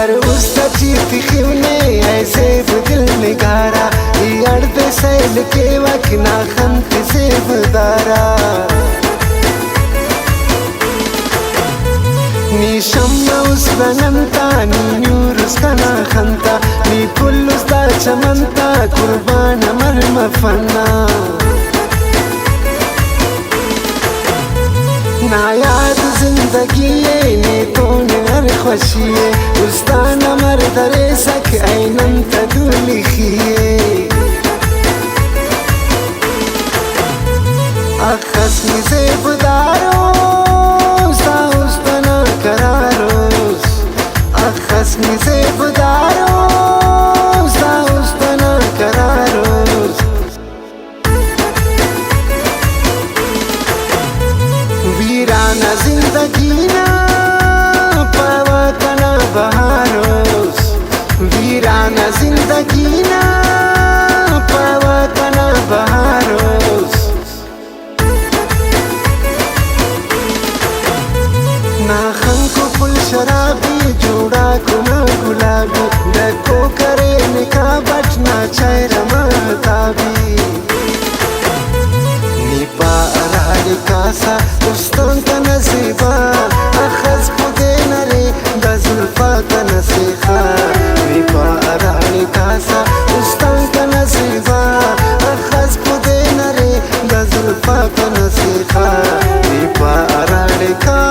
पर उसका चीती खिवने ऐसे दिल निगारा अड़ते सैल के वकना खंत से बदारा नी शम्मा उस बनंता नी नूर उसका ना खंता नी पुल उसका चमनता कुर्बान मर मफना ना याद जिंदगी ने तो नर खुशिये उस्तान मर दरे सक ऐनन तदुलिखिये अखस निसे बुदारो सा उस्तना करारोस अखस निसे बुदारो सा उस्तना करारोस वीराना जिंदगी ना पावा कना बहारोस वीराना जिंदगी ना पावा कना बहारोस ना खंको पुल शराबी जोड़ा गुना गुलाबी डको करे निका बचना चाहे रमताबी निपा अराड़ी कासा उस्तों का नसीबा अखज पुदे नरे दजुल्फा का नसीखा निपा अराड़ी कासा उस्तों का नसीबा अखज पुदे नरे दजुल्फा का नसीखा निपा अराड़ी कासा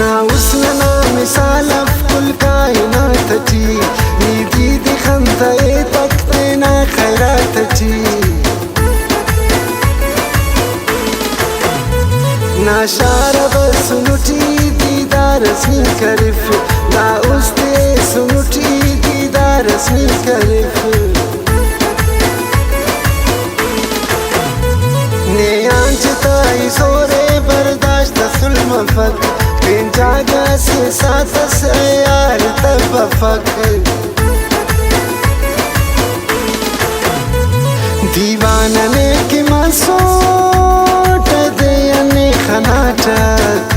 ना उसने ना मिसाल कुल कायनात थी नीदी दिखंत ए तकते ना खैरात थी ना शारब सुनुटी दीदार स्नी करिफ ना उसते सुनुटी दीदार स्नी करिफ ने आंचता सोरे बर्दाश्त सुल्म फक जागा से साथ से यार तब फक दीवाना ने की मासूट दे अने खनाटक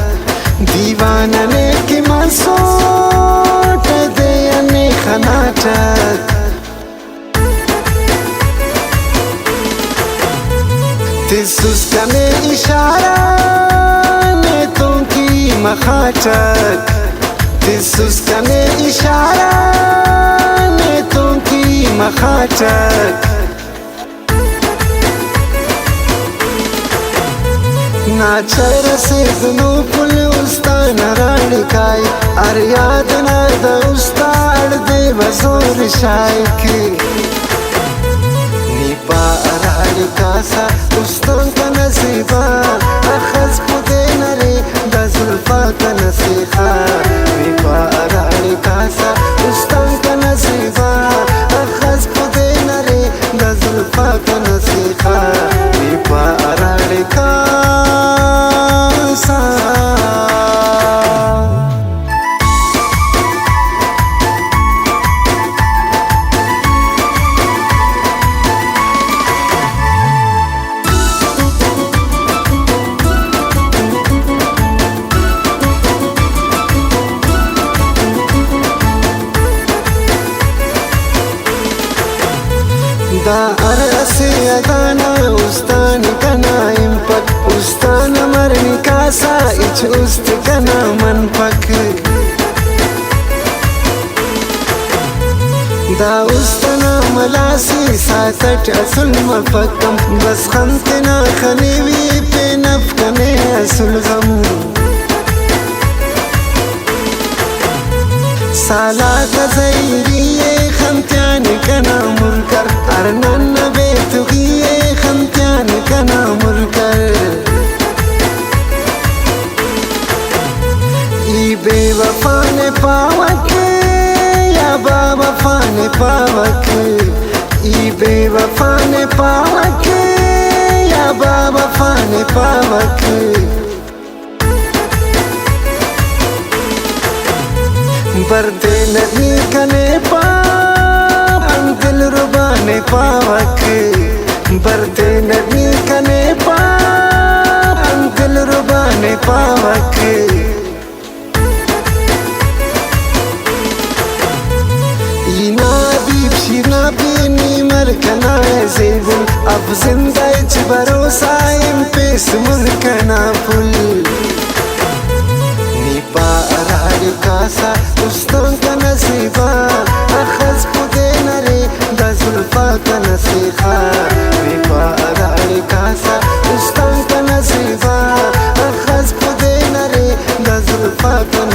दीवाना ने की मासूट दे अने खनाटक तिसुस्का ने इशारा ने तुमकी मखाटक तिसुस्का ने इशारा ने तुमकी मखाटक नाचर से दुनू पुल उस्तान राणिकाई अर याद ना द उस्ताद दे बसोर शायकी निपा अराड़ी कासा उस्तों का नसीबा अखज पुदे नरे दजुल्फा का नसीखा निपा अराड़ी कासा उस्तों का नसीबा अखज पुदे नरे दजुल्फा का नसीखा निपा अराड़ी कासा दा अरसे अदाना उस्तान कना इम्पक उस्तान मरनी कासा इच उस्त कना मन पक दा उस्तना मलासी सातट असुल मफकम बस खंतना खनीवी पे नफकने असुल गम साला गज़ैरिये खंत्यान कना मुरकर अरनन बेतुगिये खंत्यान कना मुरकर ई बेवफा ने पावक या बावफा ने पावक ای بے وفا نے پاوکے یا با وفا نے پاوکے بردے نبی کنے پا ان دل ربا نے پاوکے بردے نبی کنے پا ان دل ربا نے پاوکے مرکنا زیبل اب زندہ چ بھروسہ ام پیس ملکنا پل نیپا ارار کاسا دوستان کا نصیبا اخذ خودے نرے دا زلفا کا نصیخا نیپا ارار کاسا دوستان کا نصیبا اخذ خودے نرے دا زلفا کا